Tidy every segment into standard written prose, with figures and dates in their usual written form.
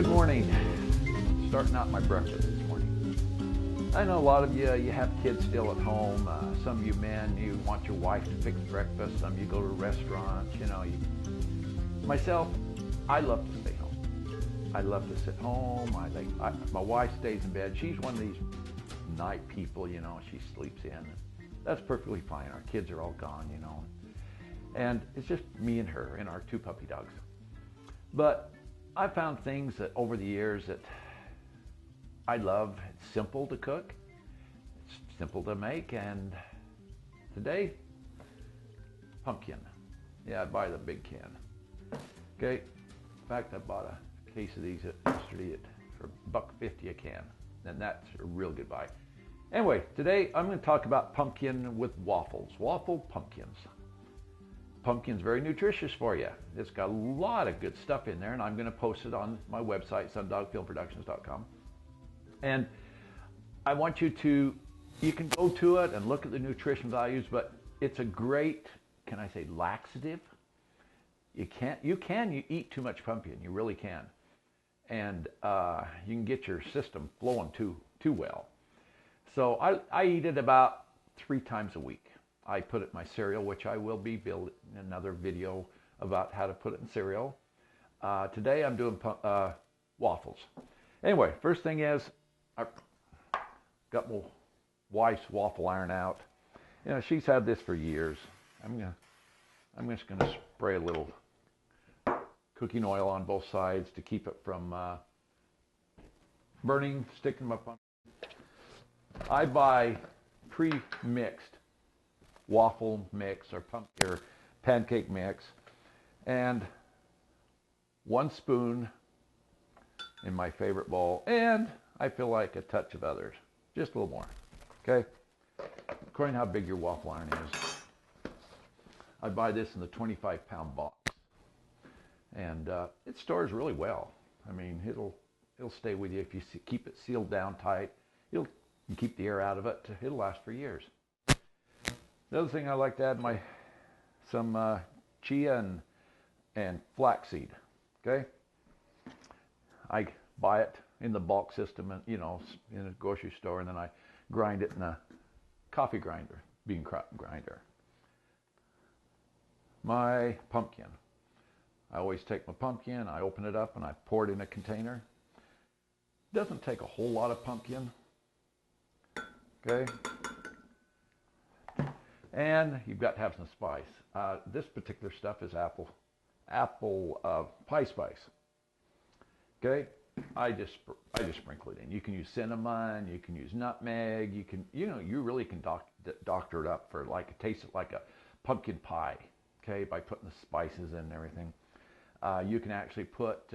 Good morning. Starting out my breakfast this morning. I know a lot of you have kids still at home. Some of you men, you want your wife to fix breakfast. Some of you go to restaurants. Myself, I love to stay home. I love to sit home. My wife stays in bed. She's one of these night people, she sleeps in. That's perfectly fine. Our kids are all gone, And it's just me and her and our two puppy dogs. But I found things that over the years that I love. It's simple to cook. It's simple to make. And today, pumpkin. Yeah, I buy the big can. Okay. In fact, I bought a case of these yesterday for $1.50 a can. And that's a real good buy. Anyway, today I'm going to talk about pumpkin with waffles. Waffle pumpkins. Pumpkin's very nutritious for you. It's got a lot of good stuff in there, and I'm going to post it on my website, sundogfieldproductions.com. And I want you can go to it and look at the nutrition values, but it's a great, can I say, laxative? You eat too much pumpkin, you really can. And you can get your system flowing too well. So I eat it about 3 times a week. I put it in my cereal, which I will be building another video about how to put it in cereal. Today I'm doing waffles. Anyway, first thing is, I got my wife's waffle iron out. She's had this for years. I'm just gonna spray a little cooking oil on both sides to keep it from burning, sticking my pumpkin. I buy pre-mixed waffle mix or pancake mix, and 1 spoon in my favorite bowl, and I feel like a touch of others, just a little more. Okay, according to how big your waffle iron is. I buy this in the 25-pound box, and it stores really well. I mean, it'll stay with you if you keep it sealed down tight. You keep the air out of it. It'll last for years. The other thing I like to add some chia and flaxseed. Okay, I buy it in the bulk system, and in a grocery store, and then I grind it in a coffee grinder, bean grinder. My pumpkin. I always take my pumpkin, I open it up, and I pour it in a container. It doesn't take a whole lot of pumpkin. Okay. And you've got to have some spice. This particular stuff is apple pie spice. Okay, I just sprinkle it in. You can use cinnamon, you can use nutmeg, you really can doctor it up for it tastes like a pumpkin pie. Okay, by putting the spices in and everything. You can actually put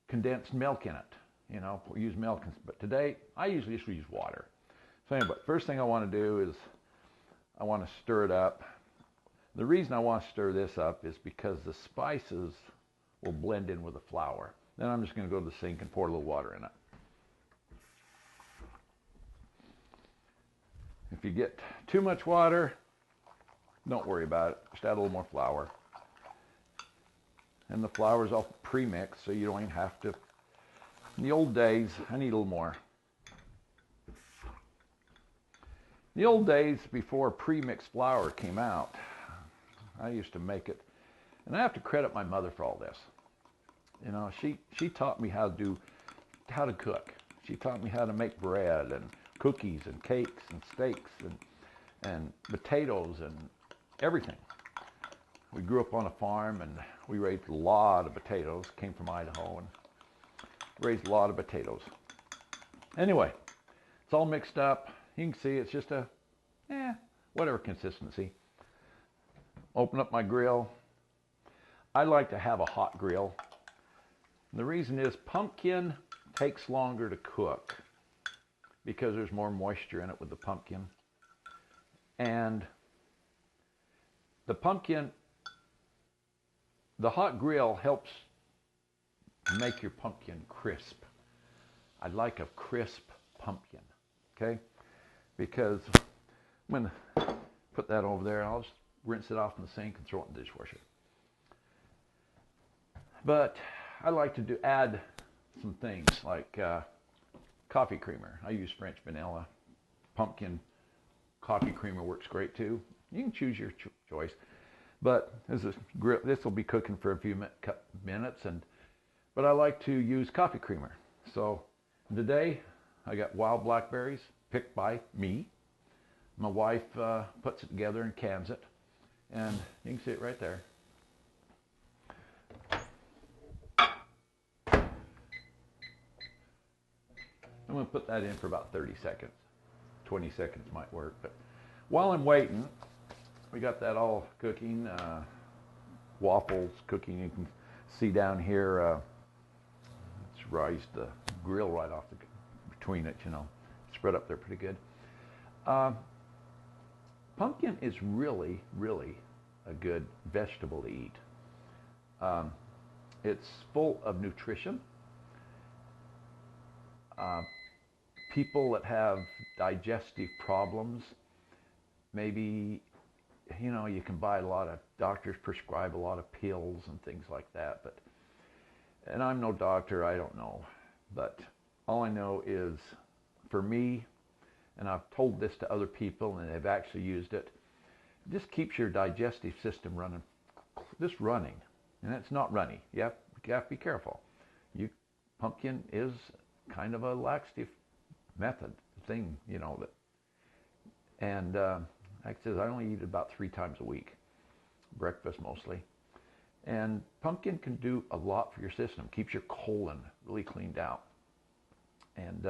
condensed milk in it. Use milk. But today I usually just use water. So anyway, first thing I want to do is I want to stir it up. The reason I want to stir this up is because the spices will blend in with the flour. Then I'm just going to go to the sink and pour a little water in it. If you get too much water, don't worry about it. Just add a little more flour. And the flour is all pre-mixed, so you don't even have to. In the old days, I need a little more. In the old days, before pre-mixed flour came out, I used to make it, and I have to credit my mother for all this. She taught me how to cook. She taught me how to make bread and cookies and cakes and steaks and potatoes and everything. We grew up on a farm, and we raised a lot of potatoes. Came from Idaho and raised a lot of potatoes. Anyway, it's all mixed up. You can see it's just a, whatever consistency. Open up my grill. I like to have a hot grill. And the reason is pumpkin takes longer to cook because there's more moisture in it with the pumpkin. And the hot grill helps make your pumpkin crisp. I like a crisp pumpkin, okay? Because I'm going to put that over there. I'll just rinse it off in the sink and throw it in the dishwasher. But I like to add some things like coffee creamer. I use French vanilla. Pumpkin coffee creamer works great too. You can choose your choice. But this will be cooking for a few minutes, but I like to use coffee creamer. So today I got wild blackberries picked by me. My wife puts it together and cans it, and you can see it right there. I'm going to put that in for about 30 seconds. 20 seconds might work, but while I'm waiting, we got that all cooking. Waffles cooking. You can see down here, it's raised the grill right off between it, you know. Spread up there pretty good. Pumpkin is really, really a good vegetable to eat. It's full of nutrition. People that have digestive problems, maybe, you know, you can buy a lot of, doctors prescribe a lot of pills and things like that, and I'm no doctor, I don't know, but all I know is, for me, and I've told this to other people and they've actually used it, just keeps your digestive system running, and it's not runny. You have to be careful. Pumpkin is kind of a laxative thing, you know, and like I said, I only eat it about 3 times a week, breakfast mostly. And pumpkin can do a lot for your system. Keeps your colon really cleaned out. And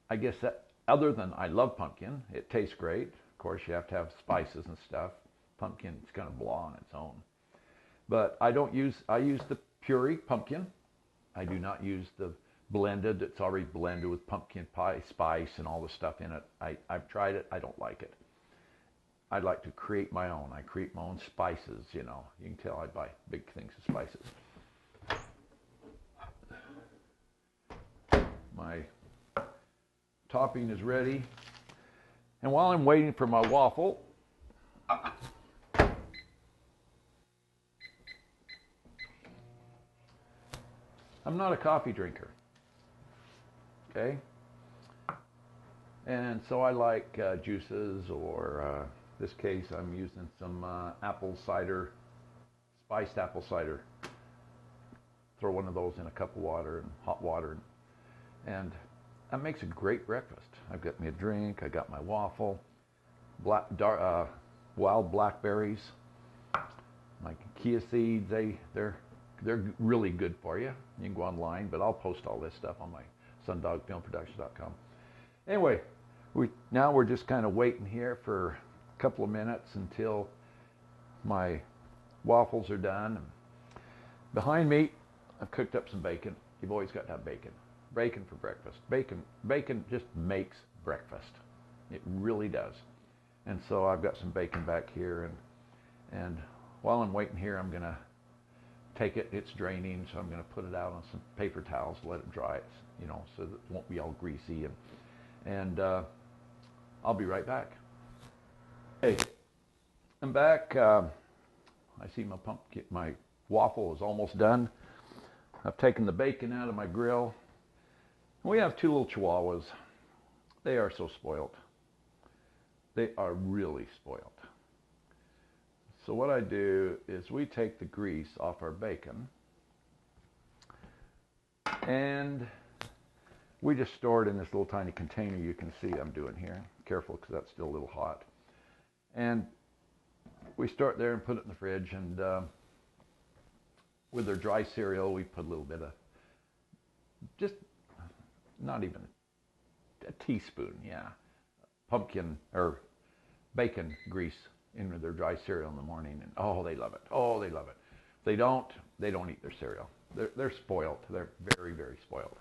I guess that, other than I love pumpkin, it tastes great. Of course, you have to have spices and stuff. Pumpkin's kind of blah on its own. But I use the puree pumpkin. I do not use the blended. It's already blended with pumpkin pie spice and all the stuff in it. I've tried it. I don't like it. I'd like to create my own. I create my own spices, you know. You can tell I buy big things of spices. My topping is ready. And while I'm waiting for my waffle, I'm not a coffee drinker. Okay? And so I like juices, or this case I'm using some apple cider, spiced apple cider. Throw one of those in a cup of water and hot water, and that makes a great breakfast. I've got me a drink, I got my waffle, wild blackberries, my chia seeds, they're really good for you. You can go online, but I'll post all this stuff on my sundogfilmproductions.com. Anyway, now we're just kind of waiting here for a couple of minutes until my waffles are done. Behind me, I've cooked up some bacon. You've always got to have bacon. Bacon for breakfast. Bacon just makes breakfast. It really does. And so I've got some bacon back here, and while I'm waiting here, I'm gonna take it. It's draining, so I'm gonna put it out on some paper towels, let it dry, you know, so that it won't be all greasy, and I'll be right back. Hey, I'm back. I see my waffle is almost done. I've taken the bacon out of my grill. We have 2 little chihuahuas. They are so spoiled. They are really spoiled. So what I do is we take the grease off our bacon and we just store it in this little tiny container you can see I'm doing here. Careful, because that's still a little hot. And we store it there and put it in the fridge, and with our dry cereal we put a little bit of, just not even a teaspoon, pumpkin or bacon grease into their dry cereal in the morning, and oh, they love it. Oh, they love it. If they don't eat their cereal. They're spoiled. They're very, very spoiled.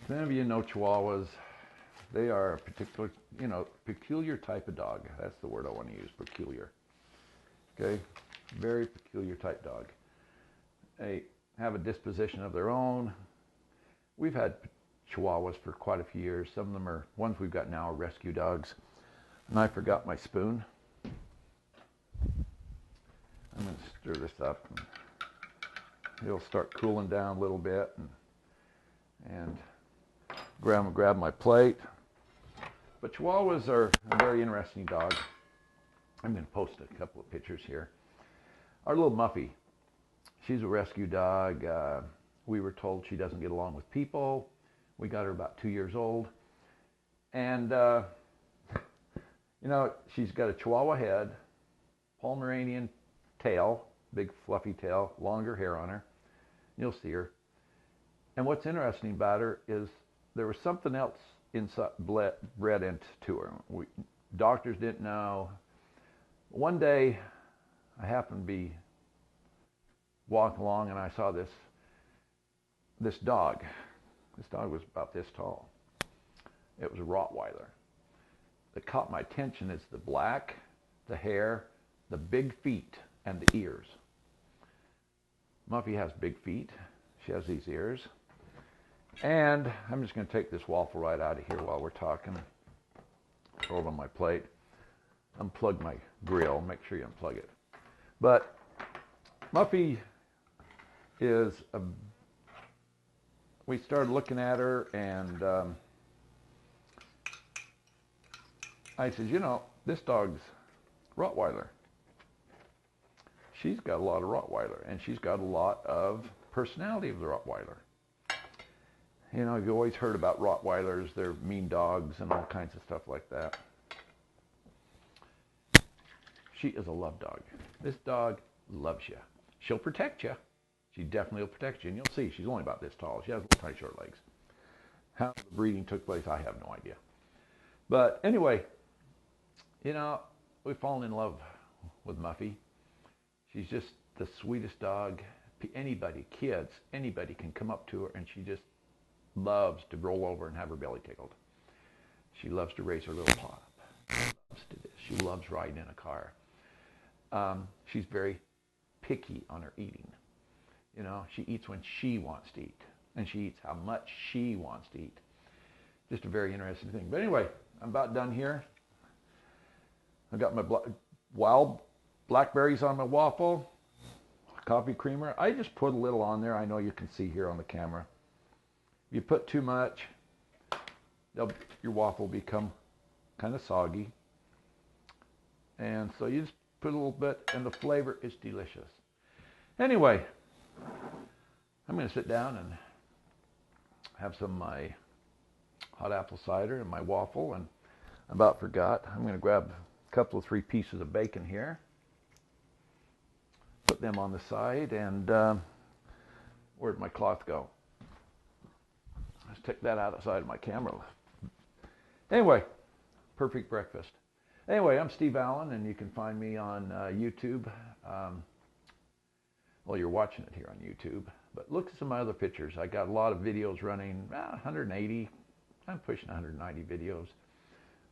Some of you know Chihuahuas. They are a peculiar type of dog. That's the word I want to use, peculiar. Okay? Very peculiar type dog. They have a disposition of their own. We've had Chihuahuas for quite a few years. Some of them are, ones we've got now are rescue dogs. And I forgot my spoon. I'm going to stir this up. And it'll start cooling down a little bit. And grab my plate. But Chihuahuas are a very interesting dog. I'm going to post a couple of pictures here. Our little Muffy, she's a rescue dog. We were told she doesn't get along with people. We got her about 2 years old. And, you know, she's got a Chihuahua head, Pomeranian tail, big fluffy tail, longer hair on her. You'll see her. And what's interesting about her is there was something else inside, bred into her. Doctors didn't know. One day, I happened to be walking along and I saw this dog. This dog was about this tall. It was a Rottweiler. That caught my attention is the black, the hair, the big feet, and the ears. Muffy has big feet. She has these ears. And I'm just going to take this waffle right out of here while we're talking. Throw it on my plate. Unplug my grill. Make sure you unplug it. But Muffy is we started looking at her, and I said, you know, this dog's Rottweiler. She's got a lot of Rottweiler, and she's got a lot of personality of the Rottweiler. You know, you've always heard about Rottweilers. They're mean dogs and all kinds of stuff like that. She is a love dog. This dog loves you. She'll protect you. She definitely will protect you. And you'll see, she's only about this tall. She has little tiny short legs. How the breeding took place, I have no idea. But anyway, you know, we've fallen in love with Muffy. She's just the sweetest dog. Anybody, kids, anybody can come up to her, and she just loves to roll over and have her belly tickled. She loves to raise her little paw up. She loves riding in a car. She's very picky on her eating. You know, she eats when she wants to eat, and she eats how much she wants to eat. Just a very interesting thing. But anyway, I'm about done here. I've got my wild blackberries on my waffle, coffee creamer. I just put a little on there. I know you can see here on the camera. If you put too much, your waffle will become kind of soggy. And so you just put a little bit, and the flavor is delicious. Anyway, I'm going to sit down and have some of my hot apple cider and my waffle. And I about forgot, I'm going to grab a couple of 3 pieces of bacon here, put them on the side, and where'd my cloth go? Let's take that out of the side of my camera. Anyway, perfect breakfast. Anyway, I'm Steve Allen, and you can find me on YouTube. Well, you're watching it here on YouTube, but look at some other pictures. I got a lot of videos running, 180. I'm pushing 190 videos.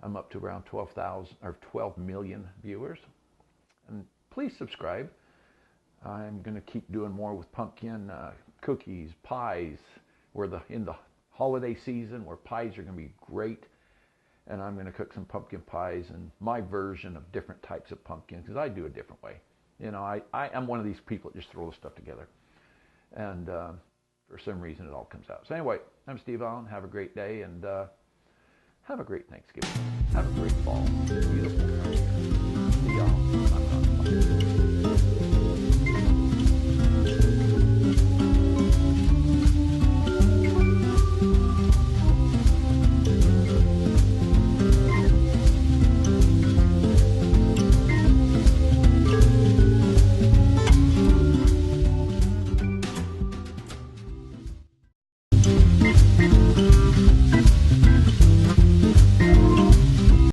I'm up to around 12 million viewers. And please subscribe. I'm going to keep doing more with pumpkin cookies, pies. We're in the holiday season where pies are going to be great. And I'm going to cook some pumpkin pies and my version of different types of pumpkin, because I do a different way. You know, I am one of these people that just throw this stuff together. And for some reason it all comes out. So anyway, I'm Steve Allen. Have a great day, and have a great Thanksgiving. Have a great fall. Beautiful. See y'all.